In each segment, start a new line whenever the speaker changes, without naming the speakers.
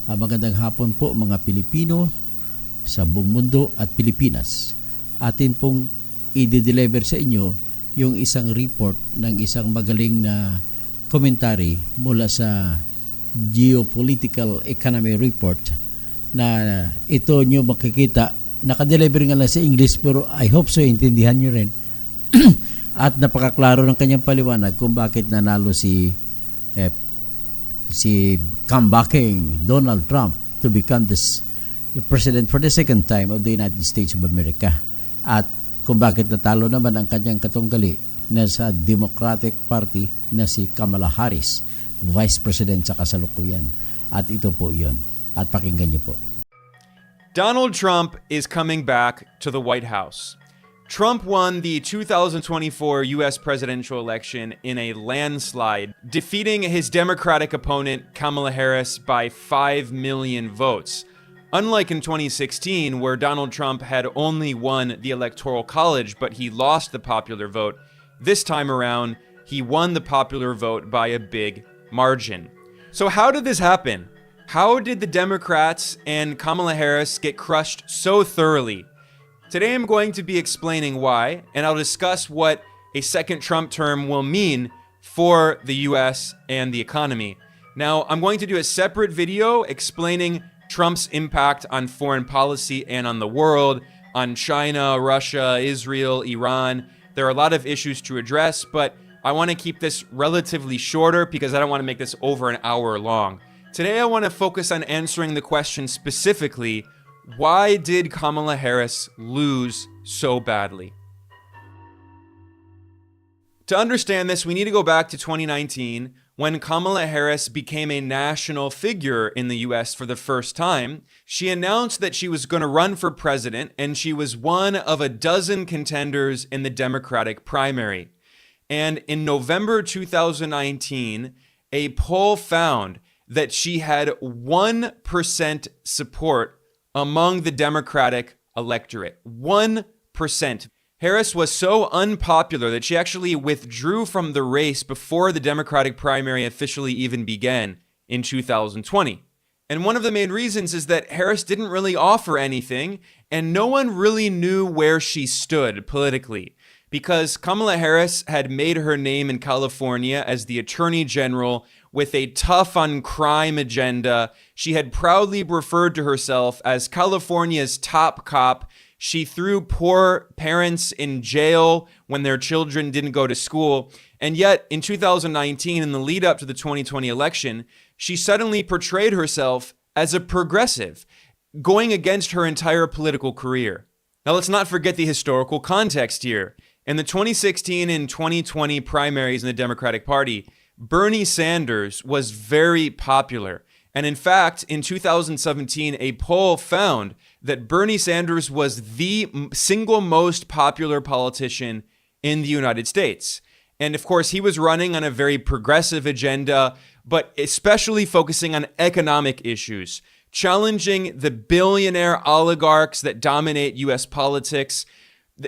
Magandang hapon po mga Pilipino sa buong mundo at Pilipinas. Atin pong i-deliver sa inyo yung isang report ng isang magaling na komentary mula sa Geopolitical Economy Report na ito nyo makikita. Nakadeliver nga lang sa English pero I hope so intindihan nyo rin. At napakaklaro ng kanyang paliwanag kung bakit nanalo si comebacking Donald Trump to become the president for the second time of the United States of America. At kung bakit natalo naman ang kanyang katunggali na sa Democratic Party na si Kamala Harris, Vice President sa kasalukuyan. At ito po yun. At pakinggan niyo po.
Donald Trump is coming back to the White House. Trump won the 2024 U.S. presidential election in a landslide, defeating his Democratic opponent Kamala Harris by 5 million votes. Unlike in 2016, where Donald Trump had only won the Electoral College but he lost the popular vote, this time around, he won the popular vote by a big margin. So how did this happen? How did the Democrats and Kamala Harris get crushed so thoroughly? Today I'm going to be explaining why, and I'll discuss what a second Trump term will mean for the US and the economy. Now, I'm going to do a separate video explaining Trump's impact on foreign policy and on the world, on China, Russia, Israel, Iran. There are a lot of issues to address, but I want to keep this relatively shorter because I don't want to make this over an hour long. Today I want to focus on answering the question specifically, why did Kamala Harris lose so badly? To understand this, we need to go back to 2019 when Kamala Harris became a national figure in the US for the first time. She announced that she was going to run for president, and she was one of a dozen contenders in the Democratic primary. And in November 2019, a poll found that she had 1% support among the Democratic electorate. 1%. Harris was so unpopular that she actually withdrew from the race before the Democratic primary officially even began in 2020. And one of the main reasons is that Harris didn't really offer anything, and no one really knew where she stood politically, because Kamala Harris had made her name in California as the Attorney General with a tough on crime agenda. She had proudly referred to herself as California's top cop. She threw poor parents in jail when their children didn't go to school. And yet, in 2019, in the lead up to the 2020 election, she suddenly portrayed herself as a progressive, going against her entire political career. Now, let's not forget the historical context here. In the 2016 and 2020 primaries in the Democratic Party, Bernie Sanders was very popular. And in fact, in 2017, a poll found that Bernie Sanders was the single most popular politician in the United States. And of course, he was running on a very progressive agenda, but especially focusing on economic issues, challenging the billionaire oligarchs that dominate US politics.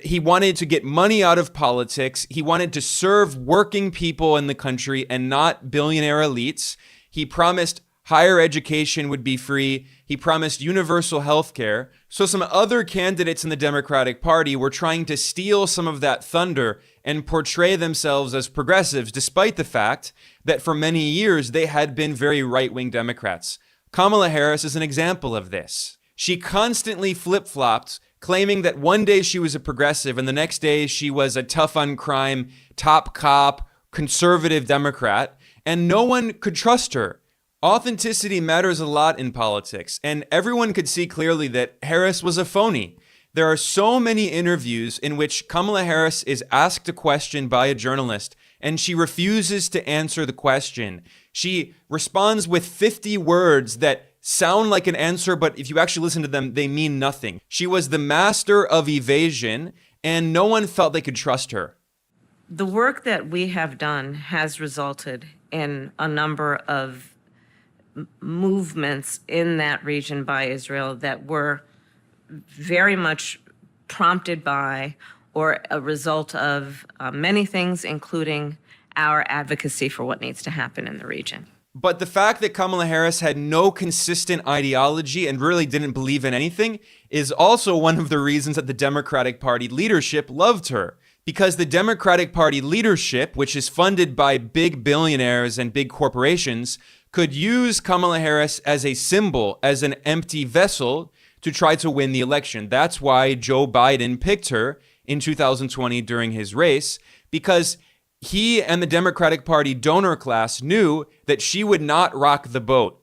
He wanted to get money out of politics. He wanted to serve working people in the country and not billionaire elites. He promised higher education would be free. He promised universal health care. So some other candidates in the Democratic Party were trying to steal some of that thunder and portray themselves as progressives, despite the fact that for many years they had been very right-wing Democrats. Kamala Harris is an example of this. She constantly flip-flopped, claiming that one day she was a progressive and the next day she was a tough on crime, top cop, conservative Democrat, and no one could trust her. Authenticity matters a lot in politics, and everyone could see clearly that Harris was a phony. There are so many interviews in which Kamala Harris is asked a question by a journalist and she refuses to answer the question. She responds with 50 words that sound like an answer, but if you actually listen to them, they mean nothing. She was the master of evasion, and no one felt they could trust her.
The work that we have done has resulted in a number of movements in that region by Israel that were very much prompted by or a result of many things, including our advocacy for what needs to happen in the region.
But the fact that Kamala Harris had no consistent ideology and really didn't believe in anything is also one of the reasons that the Democratic Party leadership loved her. Because the Democratic Party leadership, which is funded by big billionaires and big corporations, could use Kamala Harris as a symbol, as an empty vessel to try to win the election. That's why Joe Biden picked her in 2020 during his race, because he and the Democratic Party donor class knew that she would not rock the boat.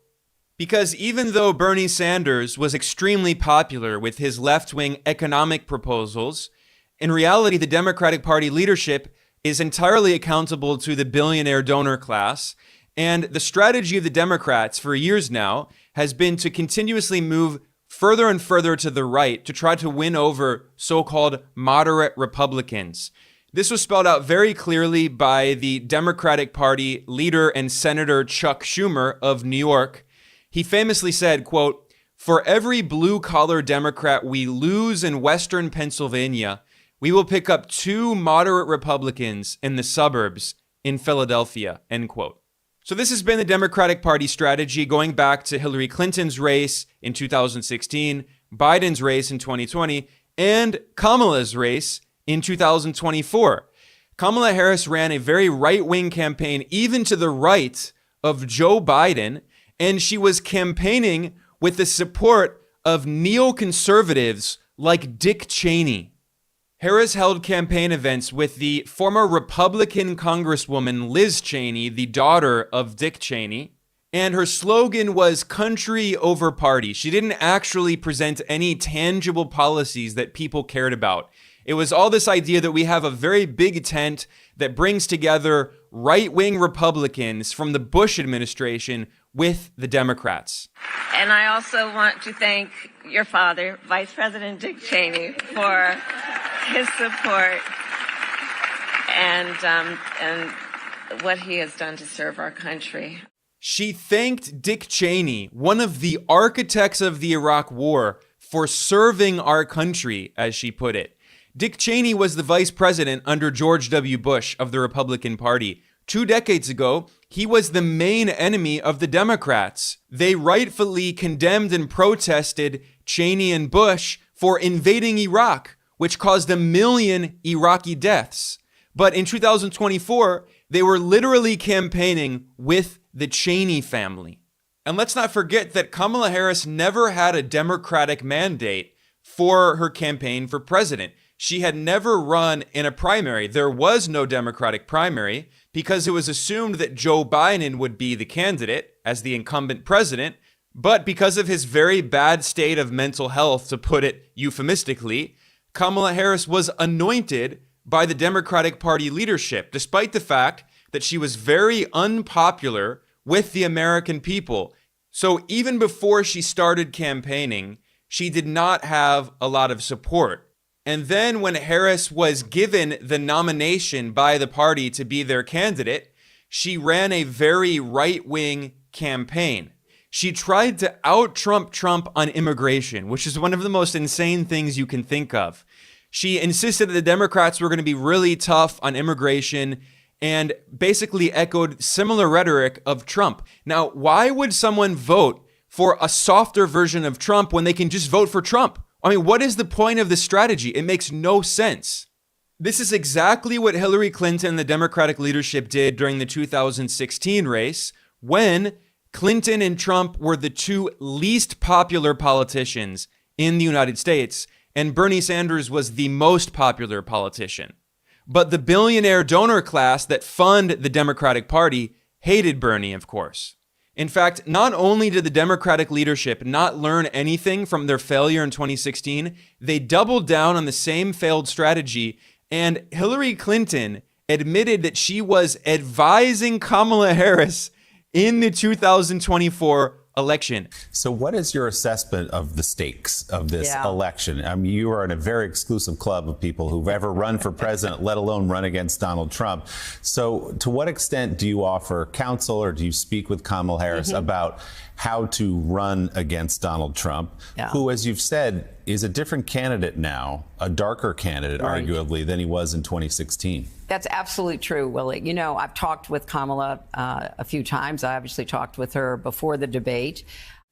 Because even though Bernie Sanders was extremely popular with his left-wing economic proposals, in reality, the Democratic Party leadership is entirely accountable to the billionaire donor class, and the strategy of the Democrats for years now has been to continuously move further and further to the right to try to win over so-called moderate Republicans. This was spelled out very clearly by the Democratic Party leader and Senator Chuck Schumer of New York. He famously said, quote, "For every blue-collar Democrat we lose in Western Pennsylvania, we will pick up 2 moderate Republicans in the suburbs in Philadelphia," end quote. So this has been the Democratic Party strategy going back to Hillary Clinton's race in 2016, Biden's race in 2020, and Kamala's race in 2024. Kamala Harris ran a very right-wing campaign, even to the right of Joe Biden, and she was campaigning with the support of neoconservatives like Dick Cheney. Harris held campaign events with the former Republican Congresswoman Liz Cheney, the daughter of Dick Cheney, and her slogan was country over party. She didn't actually present any tangible policies that people cared about. It was all this idea that we have a very big tent that brings together right-wing Republicans from the Bush administration with the Democrats.
And I also want to thank your father, Vice President Dick Cheney, for his support and what he has done to serve our country.
She thanked Dick Cheney, one of the architects of the Iraq War, for serving our country, as she put it. Dick Cheney was the vice president under George W. Bush of the Republican Party. 2 decades ago, he was the main enemy of the Democrats. They rightfully condemned and protested Cheney and Bush for invading Iraq, which caused 1 million Iraqi deaths. But in 2024, they were literally campaigning with the Cheney family. And let's not forget that Kamala Harris never had a Democratic mandate for her campaign for president. She had never run in a primary. There was no Democratic primary because it was assumed that Joe Biden would be the candidate as the incumbent president. But because of his very bad state of mental health, to put it euphemistically, Kamala Harris was anointed by the Democratic Party leadership, despite the fact that she was very unpopular with the American people. So even before she started campaigning, she did not have a lot of support. And then when Harris was given the nomination by the party to be their candidate, she ran a very right-wing campaign. She tried to out-Trump Trump on immigration, which is one of the most insane things you can think of. She insisted that the Democrats were going to be really tough on immigration and basically echoed similar rhetoric of Trump. Now, why would someone vote for a softer version of Trump when they can just vote for Trump? I mean, what is the point of this strategy? It makes no sense. This is exactly what Hillary Clinton and the Democratic leadership did during the 2016 race, when Clinton and Trump were the 2 least popular politicians in the United States, and Bernie Sanders was the most popular politician. But the billionaire donor class that fund the Democratic Party hated Bernie, of course. In fact, not only did the Democratic leadership not learn anything from their failure in 2016, they doubled down on the same failed strategy, and Hillary Clinton admitted that she was advising Kamala Harris in the 2024 election.
So what is your assessment of the stakes of this election? I mean, you are in a very exclusive club of people who've ever run for president, let alone run against Donald Trump. So to what extent do you offer counsel, or do you speak with Kamala Harris about how to run against Donald Trump, who, as you've said, is a different candidate now, a darker candidate, arguably, than he was in 2016?
That's absolutely true, Willie. You know, I've talked with Kamala a few times. I obviously talked with her before the debate.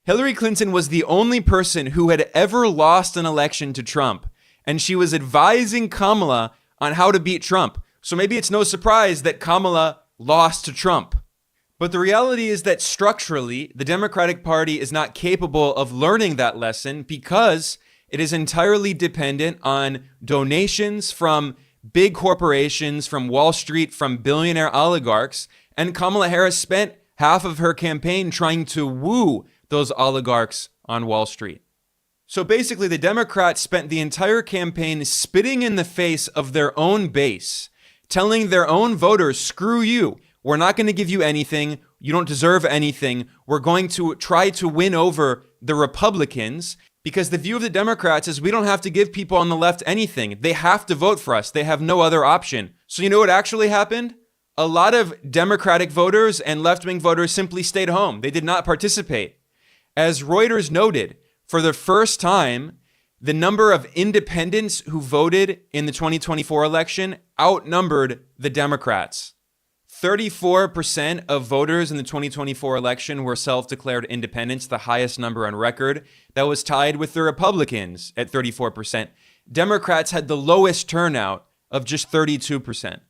Hillary Clinton was the only person who had ever lost an election to Trump, and she was advising Kamala on how to beat Trump. So maybe it's no surprise that Kamala lost to Trump. But the reality is that structurally, the Democratic Party is not capable of learning that lesson because it is entirely dependent on donations from big corporations, from Wall Street, from billionaire oligarchs. And Kamala Harris spent half of her campaign trying to woo those oligarchs on Wall Street. So basically, the Democrats spent the entire campaign spitting in the face of their own base, telling their own voters, screw you. We're not going to give you anything. You don't deserve anything. We're going to try to win over the Republicans, because the view of the Democrats is we don't have to give people on the left anything. They have to vote for us. They have no other option. So you know what actually happened? A lot of Democratic voters and left-wing voters simply stayed home. They did not participate. As Reuters noted, for the first time, the number of independents who voted in the 2024 election outnumbered the Democrats. 34% of voters in the 2024 election were self-declared independents, the highest number on record. That was tied with the Republicans at 34%. Democrats had the lowest turnout of just 32%.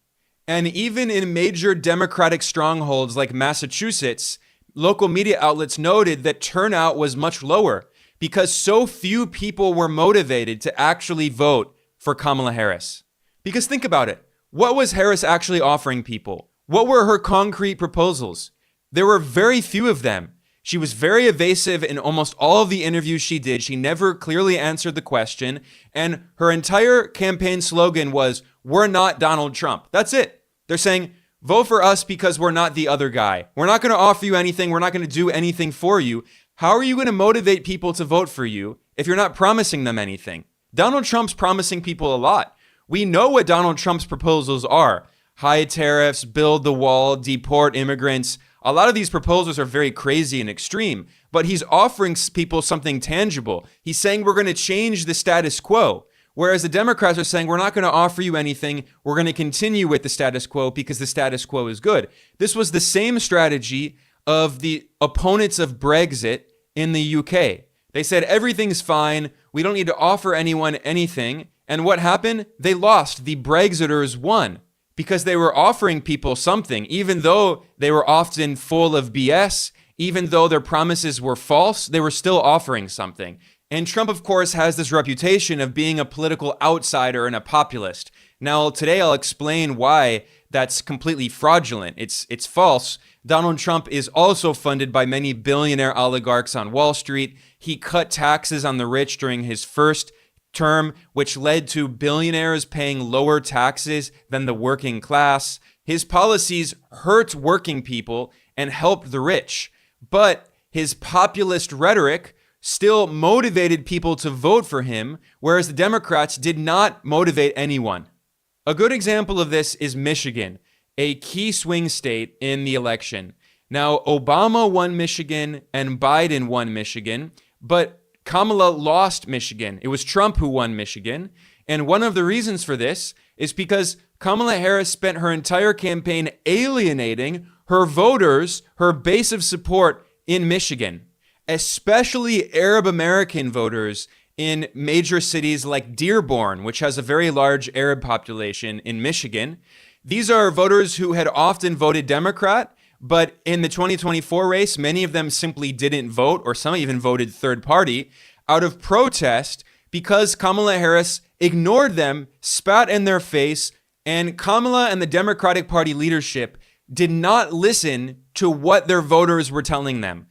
And even in major Democratic strongholds like Massachusetts, local media outlets noted that turnout was much lower because so few people were motivated to actually vote for Kamala Harris. Because think about it. What was Harris actually offering people? What were her concrete proposals? There were very few of them. She was very evasive in almost all of the interviews she did. She never clearly answered the question. And her entire campaign slogan was, "We're not Donald Trump." That's it. They're saying, vote for us because we're not the other guy. We're not going to offer you anything. We're not going to do anything for you. How are you going to motivate people to vote for you if you're not promising them anything? Donald Trump's promising people a lot. We know what Donald Trump's proposals are. High tariffs, build the wall, deport immigrants. A lot of these proposals are very crazy and extreme, but he's offering people something tangible. He's saying we're going to change the status quo, whereas the Democrats are saying we're not going to offer you anything. We're going to continue with the status quo because the status quo is good. This was the same strategy of the opponents of Brexit in the UK. They said everything's fine. We don't need to offer anyone anything. And what happened? They lost. The Brexiters won. Because they were offering people something, even though they were often full of BS, even though their promises were false, they were still offering something. And Trump, of course, has this reputation of being a political outsider and a populist. Now, today I'll explain why that's completely fraudulent. It's false. Donald Trump is also funded by many billionaire oligarchs on Wall Street. He cut taxes on the rich during his first term, which led to billionaires paying lower taxes than the working class. His policies hurt working people and helped the rich. But his populist rhetoric still motivated people to vote for him, whereas the Democrats did not motivate anyone. A good example of this is Michigan, a key swing state in the election. Now, Obama won Michigan and Biden won Michigan, but Kamala lost Michigan. It was Trump who won Michigan. And one of the reasons for this is because Kamala Harris spent her entire campaign alienating her voters, her base of support in Michigan, especially Arab American voters in major cities like Dearborn, which has a very large Arab population in Michigan. These are voters who had often voted Democrat, but in the 2024 race, many of them simply didn't vote, or some even voted third party, out of protest because Kamala Harris ignored them, spat in their face, and Kamala and the Democratic Party leadership did not listen to what their voters were telling them.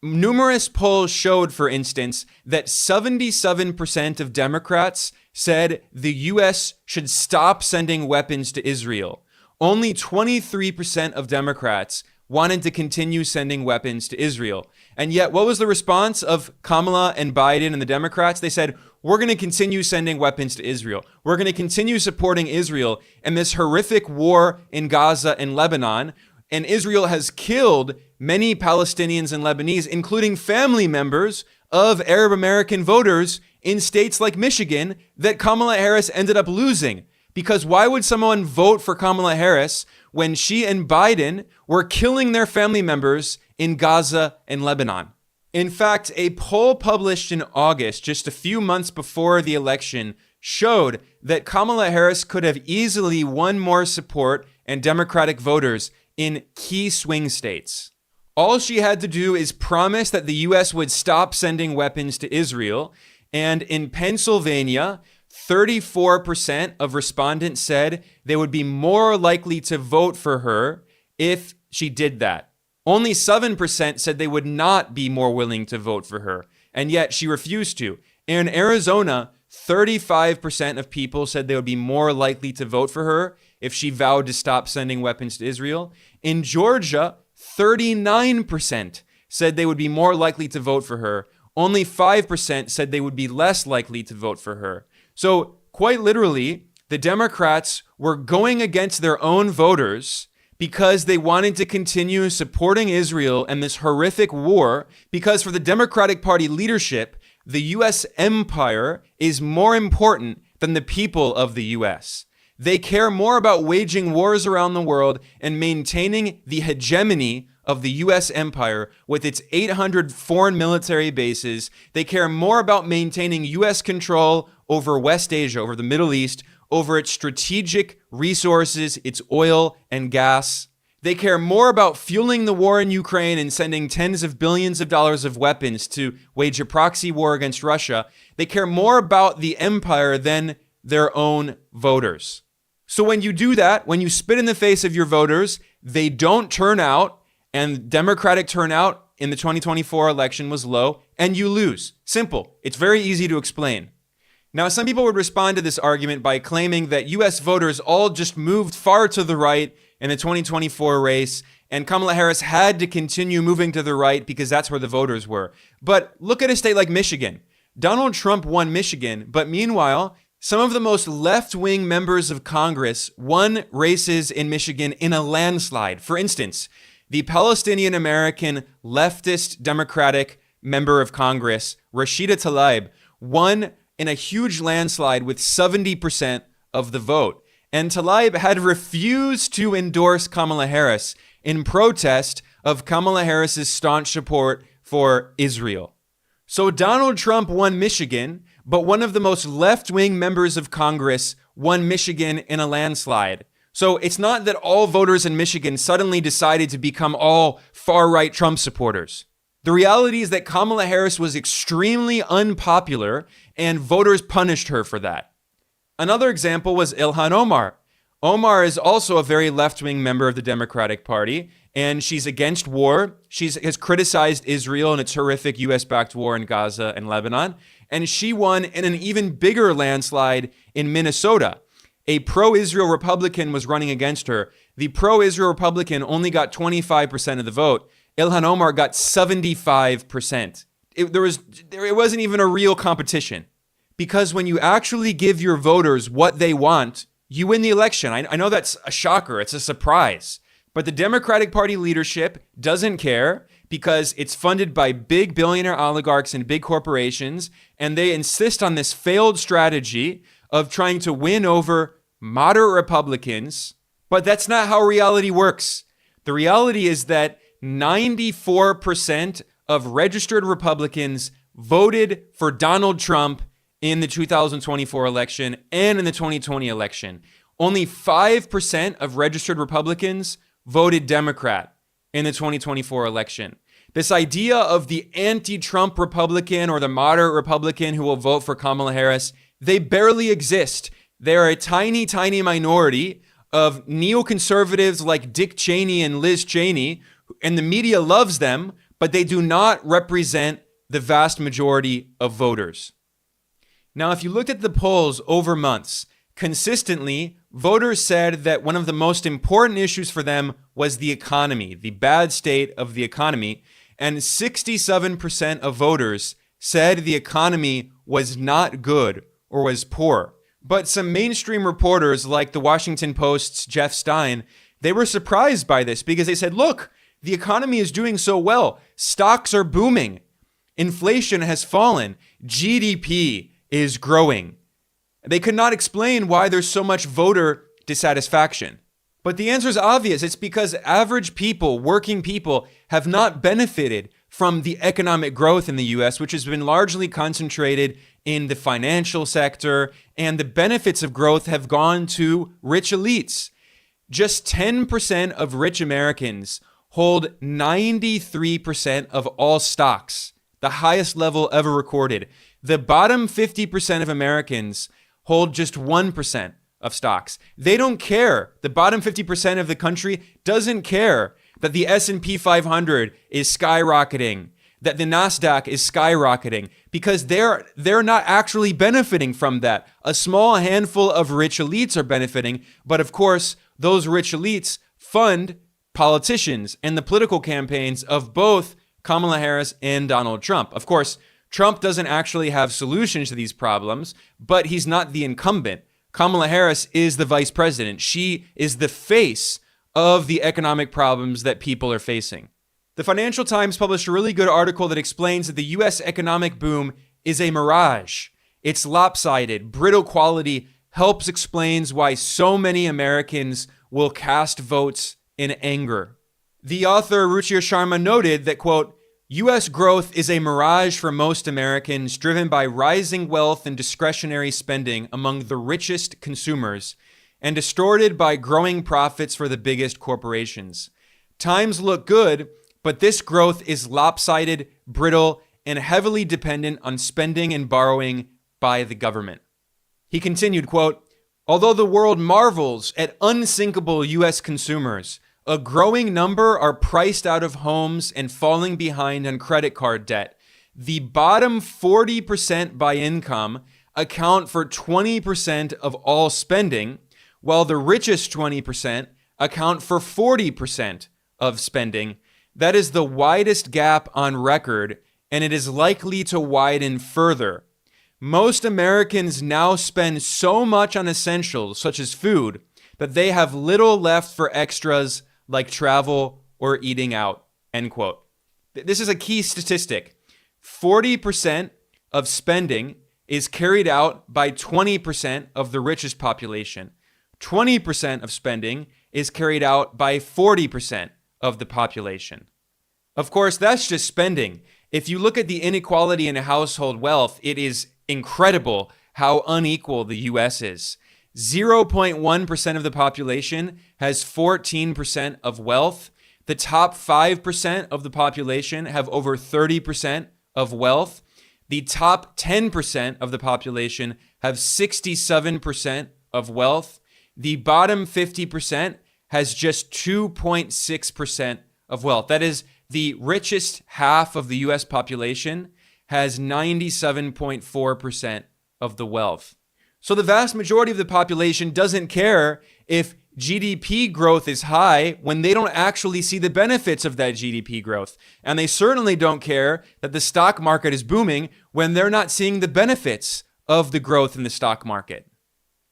Numerous polls showed, for instance, that 77% of Democrats said the U.S. should stop sending weapons to Israel. Only 23% of Democrats wanted to continue sending weapons to Israel. And yet, what was the response of Kamala and Biden and the Democrats? They said, we're going to continue sending weapons to Israel. We're going to continue supporting Israel in this horrific war in Gaza and Lebanon. And Israel has killed many Palestinians and Lebanese, including family members of Arab American voters in states like Michigan that Kamala Harris ended up losing. Because why would someone vote for Kamala Harris when she and Biden were killing their family members in Gaza and Lebanon? In fact, a poll published in August, just a few months before the election, showed that Kamala Harris could have easily won more support and Democratic voters in key swing states. All she had to do is promise that the U.S. would stop sending weapons to Israel, and in Pennsylvania, 34% of respondents said they would be more likely to vote for her if she did that. Only 7% said they would not be more willing to vote for her, and yet she refused to. In Arizona, 35% of people said they would be more likely to vote for her if she vowed to stop sending weapons to Israel. In Georgia, 39% said they would be more likely to vote for her. Only 5% said they would be less likely to vote for her. So, quite literally, the Democrats were going against their own voters because they wanted to continue supporting Israel and this horrific war, because for the Democratic Party leadership, the U.S. empire is more important than the people of the U.S. They care more about waging wars around the world and maintaining the hegemony of the U.S. empire with its 800 foreign military bases. They care more about maintaining U.S. control over West Asia, over the Middle East, over its strategic resources, its oil and gas. They care more about fueling the war in Ukraine and sending tens of billions of dollars of weapons to wage a proxy war against Russia. They care more about the empire than their own voters. So when you do that, when you spit in the face of your voters, they don't turn out, and Democratic turnout in the 2024 election was low, and you lose. Simple. It's very easy to explain. Now, some people would respond to this argument by claiming that U.S. voters all just moved far to the right in the 2024 race, and Kamala Harris had to continue moving to the right because that's where the voters were. But look at a state like Michigan. Donald Trump won Michigan, but meanwhile, some of the most left-wing members of Congress won races in Michigan in a landslide. For instance, the Palestinian-American leftist Democratic member of Congress, Rashida Tlaib, won in a huge landslide with 70% of the vote. And Tlaib had refused to endorse Kamala Harris in protest of Kamala Harris's staunch support for Israel. So Donald Trump won Michigan, but one of the most left-wing members of Congress won Michigan in a landslide. So it's not that all voters in Michigan suddenly decided to become all far-right Trump supporters. The reality is that Kamala Harris was extremely unpopular, and voters punished her for that. Another example was Ilhan Omar. Omar is also a very left-wing member of the Democratic Party, and she's against war. She has criticized Israel and its horrific U.S.-backed war in Gaza and Lebanon, and she won in an even bigger landslide in Minnesota. A pro-Israel Republican was running against her. The pro-Israel Republican only got 25% of the vote. Ilhan Omar got 75%. It wasn't even a real competition. Because when you actually give your voters what they want, you win the election. I know that's a shocker. It's a surprise. But the Democratic Party leadership doesn't care because it's funded by big billionaire oligarchs and big corporations, and they insist on this failed strategy of trying to win over moderate Republicans. But that's not how reality works. The reality is that 94% of registered Republicans voted for Donald Trump in the 2024 election and in the 2020 election. Only 5% of registered Republicans voted Democrat in the 2024 election. This idea of the anti-Trump Republican or the moderate Republican who will vote for Kamala Harris, they barely exist. They're a tiny, tiny minority of neoconservatives like Dick Cheney and Liz Cheney, and the media loves them, but they do not represent the vast majority of voters. Now, if you looked at the polls over months, consistently, voters said that one of the most important issues for them was the economy, the bad state of the economy, and 67% of voters said the economy was not good or was poor. But some mainstream reporters like the Washington Post's Jeff Stein, they were surprised by this because they said, look, the economy is doing so well. Stocks are booming. Inflation has fallen. GDP is growing. They could not explain why there's so much voter dissatisfaction. But the answer is obvious. It's because average people, working people, have not benefited from the economic growth in the US, which has been largely concentrated in the financial sector, and the benefits of growth have gone to rich elites. Just 10% of rich Americans hold 93% of all stocks, the highest level ever recorded. The bottom 50% of Americans hold just 1% of stocks. They don't care. The bottom 50% of the country doesn't care that the S&P 500 is skyrocketing, that the Nasdaq is skyrocketing, because they're not actually benefiting from that. A small handful of rich elites are benefiting, but of course, those rich elites fund politicians and the political campaigns of both Kamala Harris and Donald Trump. Of course, Trump doesn't actually have solutions to these problems, but he's not the incumbent. Kamala Harris is the vice president. She is the face of the economic problems that people are facing. The Financial Times published a really good article that explains that the U.S. economic boom is a mirage. It's lopsided. Brittle quality helps explains why so many Americans will cast votes in anger. The author Ruchir Sharma noted that, quote, U.S. growth is a mirage for most Americans, driven by rising wealth and discretionary spending among the richest consumers, and distorted by growing profits for the biggest corporations. Times look good, but this growth is lopsided, brittle, and heavily dependent on spending and borrowing by the government. He continued, quote, although the world marvels at unsinkable U.S. consumers, a growing number are priced out of homes and falling behind on credit card debt. The bottom 40% by income account for 20% of all spending, while the richest 20% account for 40% of spending. That is the widest gap on record, and it is likely to widen further. Most Americans now spend so much on essentials, such as food, that they have little left for extras like travel or eating out, end quote. This is a key statistic. 40% of spending is carried out by 20% of the richest population. 20% of spending is carried out by 40% of the population. Of course, that's just spending. If you look at the inequality in household wealth, it is incredible how unequal the U.S. is. 0.1% of the population has 14% of wealth. The top 5% of the population have over 30% of wealth. The top 10% of the population have 67% of wealth. The bottom 50% has just 2.6% of wealth. That is, the richest half of the U.S. population has 97.4% of the wealth. So the vast majority of the population doesn't care if GDP growth is high when they don't actually see the benefits of that GDP growth. And they certainly don't care that the stock market is booming when they're not seeing the benefits of the growth in the stock market.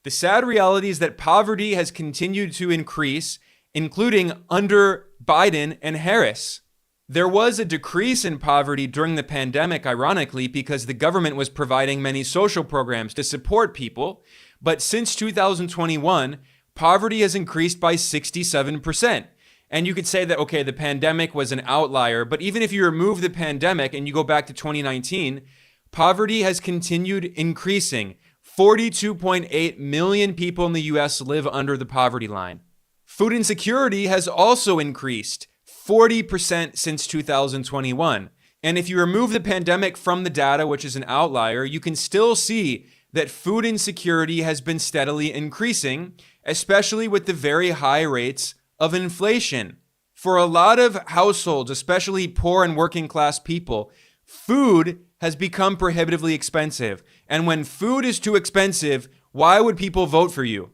The sad reality is that poverty has continued to increase, including under Biden and Harris. There was a decrease in poverty during the pandemic, ironically, because the government was providing many social programs to support people. But since 2021, poverty has increased by 67%. And you could say that, okay, the pandemic was an outlier, but even if you remove the pandemic and you go back to 2019, poverty has continued increasing. 42.8 million people in the US live under the poverty line. Food insecurity has also increased 40% since 2021. And if you remove the pandemic from the data, which is an outlier, you can still see that food insecurity has been steadily increasing, especially with the very high rates of inflation. For a lot of households, especially poor and working class people, food has become prohibitively expensive. And when food is too expensive, why would people vote for you?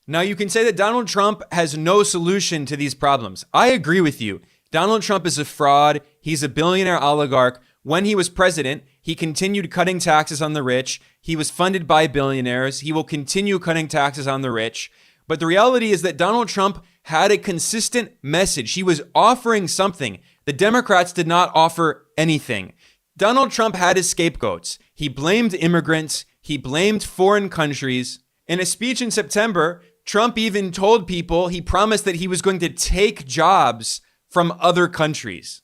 Now, you can say that Donald Trump has no solution to these problems. I agree with you. Donald Trump is a fraud. He's a billionaire oligarch. When he was president, he continued cutting taxes on the rich. He was funded by billionaires. He will continue cutting taxes on the rich. But the reality is that Donald Trump had a consistent message. He was offering something. The Democrats did not offer anything. Donald Trump had his scapegoats. He blamed immigrants. He blamed foreign countries. In a speech in September, Trump even told people he promised that he was going to take jobs from other countries.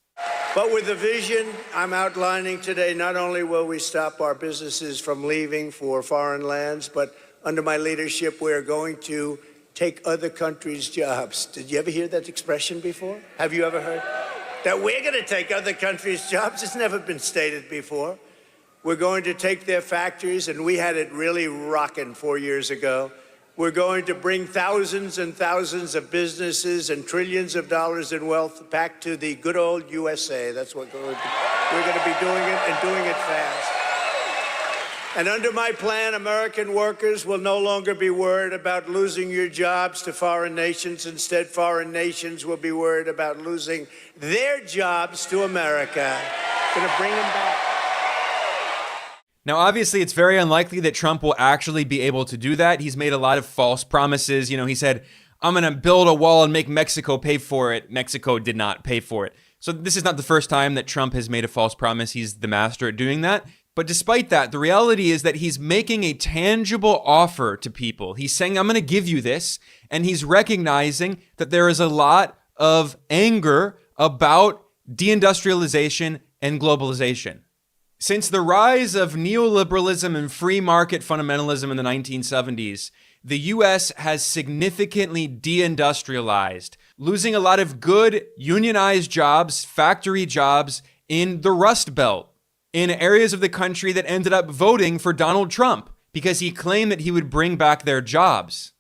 But with the vision I'm outlining today, not only will we stop our businesses from leaving for foreign lands, but under my leadership, we are going to take other countries' jobs. Did you ever hear that expression before? Have you ever heard? That we're going to take other countries' jobs? It's never been stated before. We're going to take their factories, and we had it really rocking 4 years ago. We're going to bring thousands and thousands of businesses and trillions of dollars in wealth back to the good old USA. That's what we're going to be doing it, and doing it fast. And under my plan, American workers will no longer be worried about losing your jobs to foreign nations. Instead, foreign nations will be worried about losing their jobs to America. Going to bring them back.
Now, obviously, it's very unlikely that Trump will actually be able to do that. He's made a lot of false promises. You know, he said, I'm going to build a wall and make Mexico pay for it. Mexico did not pay for it. So this is not the first time that Trump has made a false promise. He's the master at doing that. But despite that, the reality is that he's making a tangible offer to people. He's saying, I'm going to give you this. And he's recognizing that there is a lot of anger about deindustrialization and globalization. Since the rise of neoliberalism and free market fundamentalism in the 1970s, the US has significantly deindustrialized, losing a lot of good unionized jobs, factory jobs in the Rust Belt, in areas of the country that ended up voting for Donald Trump because he claimed that he would bring back their jobs.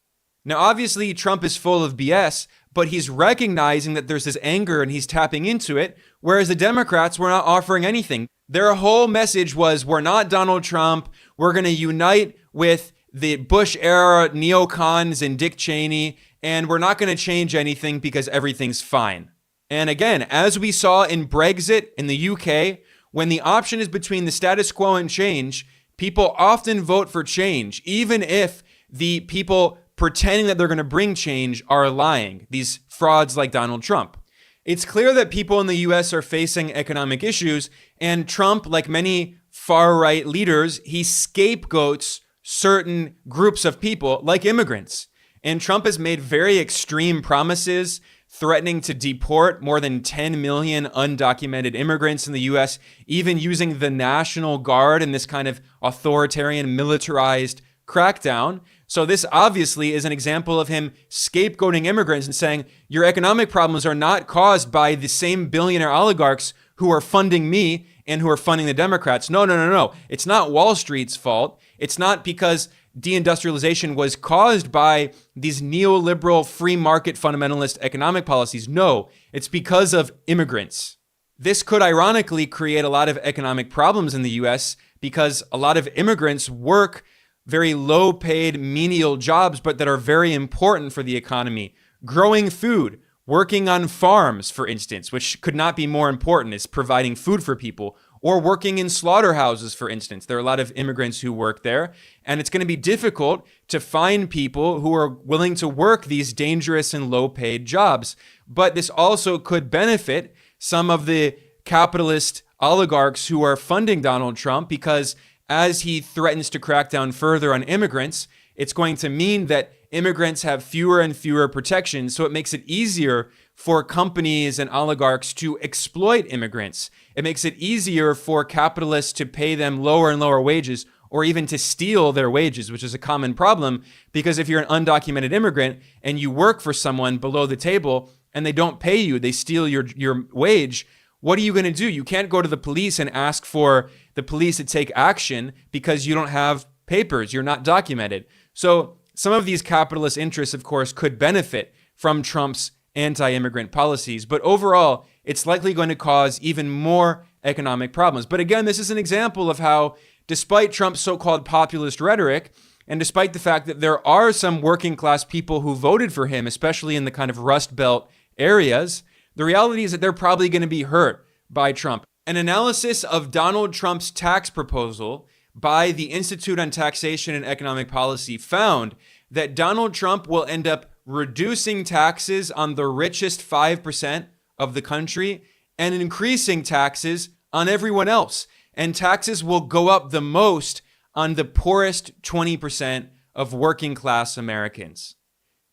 Now, obviously, Trump is full of BS, but he's recognizing that there's this anger and he's tapping into it, whereas the Democrats were not offering anything. Their whole message was, we're not Donald Trump. We're going to unite with the Bush-era neocons and Dick Cheney, and we're not going to change anything because everything's fine. And again, as we saw in Brexit in the UK, when the option is between the status quo and change, people often vote for change, even if the people pretending that they're going to bring change are lying, these frauds like Donald Trump. It's clear that people in the US are facing economic issues, and Trump, like many far-right leaders, he scapegoats certain groups of people, like immigrants. And Trump has made very extreme promises, threatening to deport more than 10 million undocumented immigrants in the US, even using the National Guard in this kind of authoritarian, militarized crackdown. So this obviously is an example of him scapegoating immigrants and saying, your economic problems are not caused by the same billionaire oligarchs who are funding me and who are funding the Democrats. No. It's not Wall Street's fault. It's not because deindustrialization was caused by these neoliberal free market fundamentalist economic policies. No, it's because of immigrants. This could ironically create a lot of economic problems in the US because a lot of immigrants work very low-paid menial jobs, but that are very important for the economy. Growing food, working on farms, for instance, which could not be more important, is providing food for people, or working in slaughterhouses, for instance. There are a lot of immigrants who work there, and it's going to be difficult to find people who are willing to work these dangerous and low-paid jobs. But this also could benefit some of the capitalist oligarchs who are funding Donald Trump, because as he threatens to crack down further on immigrants, it's going to mean that immigrants have fewer and fewer protections. So it makes it easier for companies and oligarchs to exploit immigrants. It makes it easier for capitalists to pay them lower and lower wages, or even to steal their wages, which is a common problem, because if you're an undocumented immigrant and you work for someone below the table and they don't pay you, they steal your wage, what are you going to do? You can't go to the police and ask for the police to take action because you don't have papers, you're not documented. So some of these capitalist interests, of course, could benefit from Trump's anti-immigrant policies, but overall, it's likely going to cause even more economic problems. But again, this is an example of how, despite Trump's so-called populist rhetoric, and despite the fact that there are some working class people who voted for him, especially in the kind of Rust Belt areas, the reality is that they're probably going to be hurt by Trump. An analysis of Donald Trump's tax proposal by the Institute on Taxation and Economic Policy found that Donald Trump will end up reducing taxes on the richest 5% of the country and increasing taxes on everyone else. And taxes will go up the most on the poorest 20% of working class Americans.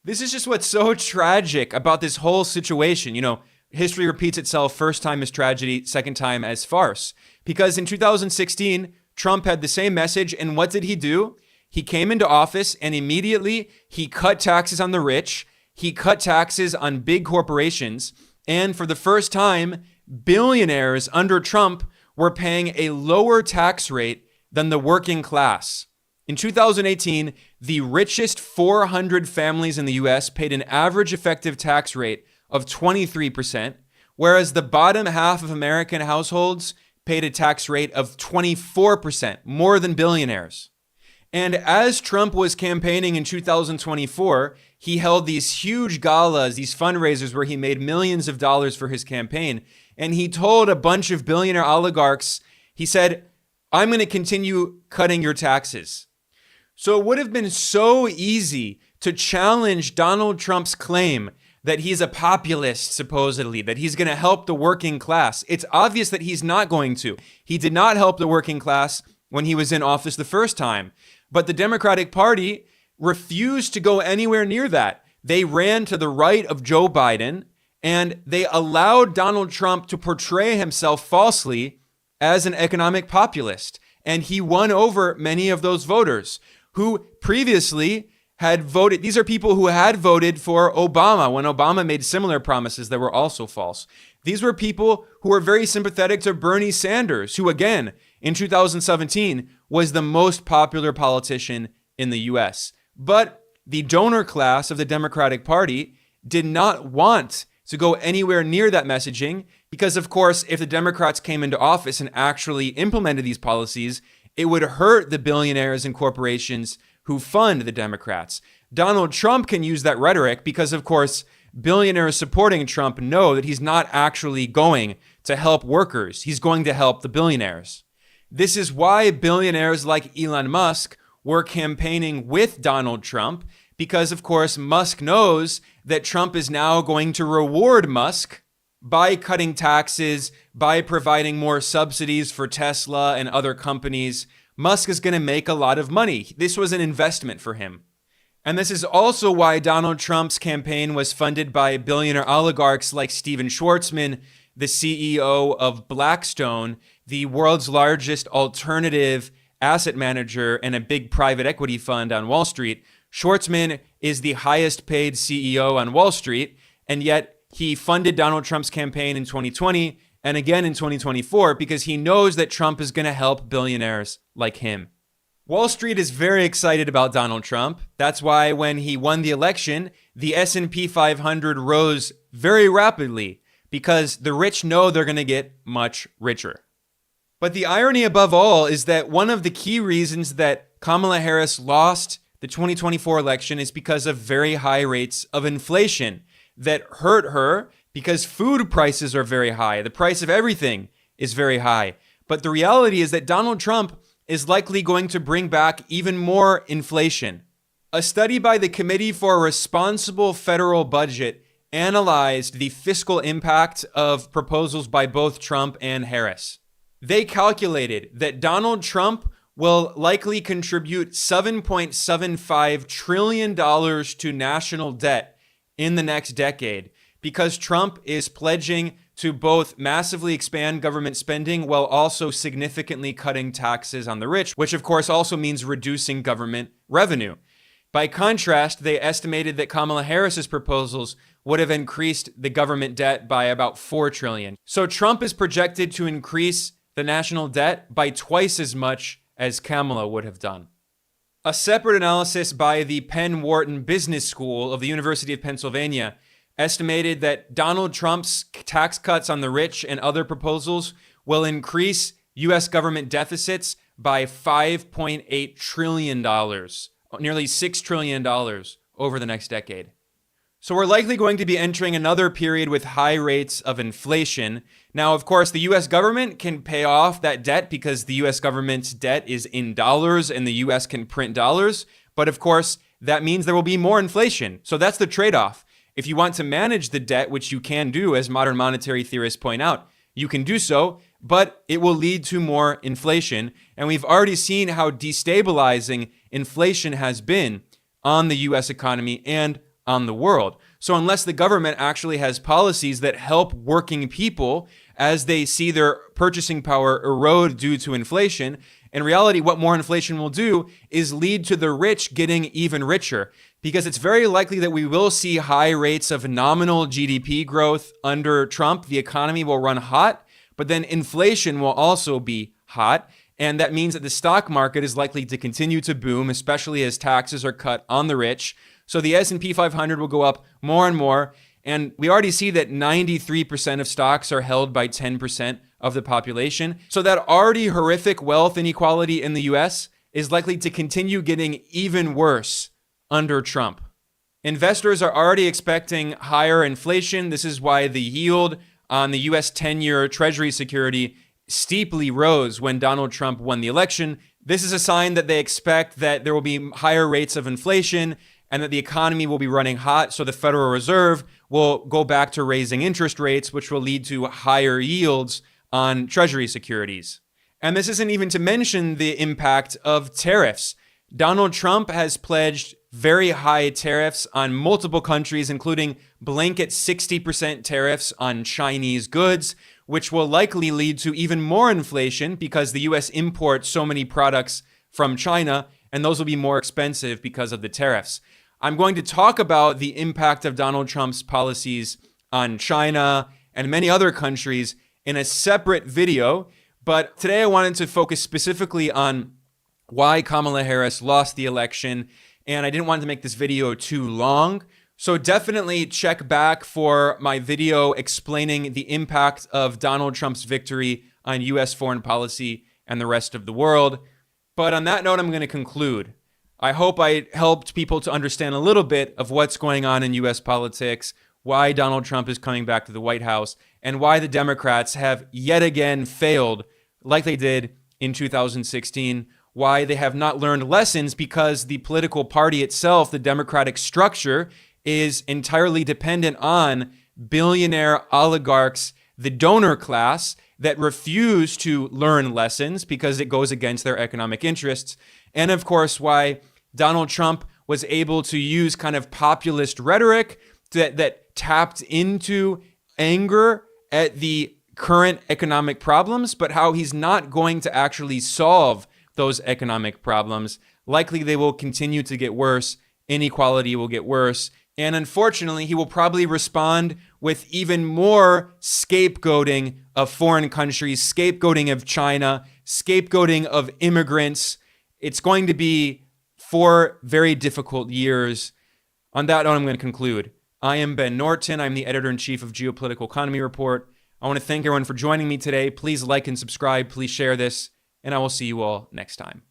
This is just what's so tragic about this whole situation. You know, history repeats itself, first time as tragedy, second time as farce. Because in 2016, Trump had the same message, and what did he do? He came into office and immediately he cut taxes on the rich, he cut taxes on big corporations, and for the first time, billionaires under Trump were paying a lower tax rate than the working class. In 2018, the richest 400 families in the US paid an average effective tax rate of 23%, whereas the bottom half of American households paid a tax rate of 24%, more than billionaires. And as Trump was campaigning in 2024, he held these huge galas, these fundraisers where he made millions of dollars for his campaign. And he told a bunch of billionaire oligarchs, he said, I'm going to continue cutting your taxes. So it would have been so easy to challenge Donald Trump's claim that he's a populist, supposedly, that he's going to help the working class. It's obvious that he's not going to. He did not help the working class when he was in office the first time. But the Democratic Party refused to go anywhere near that. They ran to the right of Joe Biden, and they allowed Donald Trump to portray himself falsely as an economic populist. And he won over many of those voters who previously had voted. These are people who had voted for Obama when Obama made similar promises that were also false. These were people who were very sympathetic to Bernie Sanders, who again, in 2017, was the most popular politician in the US. But the donor class of the Democratic Party did not want to go anywhere near that messaging because, of course, if the Democrats came into office and actually implemented these policies, it would hurt the billionaires and corporations who fund the Democrats. Donald Trump can use that rhetoric because, of course, billionaires supporting Trump know that he's not actually going to help workers. He's going to help the billionaires. This is why billionaires like Elon Musk were campaigning with Donald Trump because, of course, Musk knows that Trump is now going to reward Musk by cutting taxes, by providing more subsidies for Tesla and other companies. Musk is going to make a lot of money. This was an investment for him. And this is also why Donald Trump's campaign was funded by billionaire oligarchs like Steven Schwartzman, the CEO of Blackstone, the world's largest alternative asset manager and a big private equity fund on Wall Street. Schwartzman is the highest paid CEO on Wall Street, and yet he funded Donald Trump's campaign in 2020 and again in 2024 because he knows that Trump is going to help billionaires like him. Wall Street is very excited about Donald Trump. That's why when he won the election, the S&P 500 rose very rapidly because the rich know they're going to get much richer. But the irony above all is that one of the key reasons that Kamala Harris lost the 2024 election is because of very high rates of inflation that hurt her because food prices are very high. The price of everything is very high. But the reality is that Donald Trump is likely going to bring back even more inflation. A study by the Committee for a Responsible Federal Budget analyzed the fiscal impact of proposals by both Trump and Harris. They calculated that Donald Trump will likely contribute $7.75 trillion to national debt in the next decade because Trump is pledging to both massively expand government spending while also significantly cutting taxes on the rich, which of course also means reducing government revenue. By contrast, they estimated that Kamala Harris's proposals would have increased the government debt by about $4 trillion. So Trump is projected to increase the national debt by twice as much as Kamala would have done. A separate analysis by the Penn Wharton Business School of the University of Pennsylvania estimated that Donald Trump's tax cuts on the rich and other proposals will increase U.S. government deficits by $5.8 trillion, nearly $6 trillion over the next decade. So we're likely going to be entering another period with high rates of inflation. Now, of course, the U.S. government can pay off that debt because the U.S. government's debt is in dollars and the U.S. can print dollars. But of course, that means there will be more inflation. So that's the trade-off. If you want to manage the debt, which you can do, as modern monetary theorists point out, you can do so but it will lead to more inflation. And we've already seen how destabilizing inflation has been on the US economy and on the world. So unless the government actually has policies that help working people as they see their purchasing power erode due to inflation, in reality, what more inflation will do is lead to the rich getting even richer, because it's very likely that we will see high rates of nominal GDP growth under Trump. The economy will run hot, but then inflation will also be hot. And that means that the stock market is likely to continue to boom, especially as taxes are cut on the rich. So the S&P 500 will go up more and more. And we already see that 93% of stocks are held by 10% of the population. So that already horrific wealth inequality in the US is likely to continue getting even worse under Trump. Investors are already expecting higher inflation. This is why the yield on the US 10-year Treasury security steeply rose when Donald Trump won the election. This is a sign that they expect that there will be higher rates of inflation and that the economy will be running hot, so the Federal Reserve will go back to raising interest rates, which will lead to higher yields on Treasury securities. And this isn't even to mention the impact of tariffs. Donald Trump has pledged very high tariffs on multiple countries, including blanket 60% tariffs on Chinese goods, which will likely lead to even more inflation because the US imports so many products from China, and those will be more expensive because of the tariffs. I'm going to talk about the impact of Donald Trump's policies on China and many other countries in a separate video, but today I wanted to focus specifically on why Kamala Harris lost the election, and I didn't want to make this video too long. So definitely check back for my video explaining the impact of Donald Trump's victory on US foreign policy and the rest of the world. But on that note, I'm going to conclude. I hope I helped people to understand a little bit of what's going on in US politics, why Donald Trump is coming back to the White House, and why the Democrats have yet again failed like they did in 2016, why they have not learned lessons because the political party itself, the Democratic structure, is entirely dependent on billionaire oligarchs, the donor class, that refuse to learn lessons because it goes against their economic interests. And of course, why Donald Trump was able to use kind of populist rhetoric that tapped into anger at the current economic problems, but how he's not going to actually solve those economic problems. Likely they will continue to get worse. Inequality will get worse. And unfortunately, he will probably respond with even more scapegoating of foreign countries, scapegoating of China, scapegoating of immigrants. It's going to be 4 very difficult years. On that note, I'm going to conclude. I am Ben Norton. I'm the editor-in-chief of Geopolitical Economy Report. I want to thank everyone for joining me today. Please like and subscribe. Please share this, and I will see you all next time.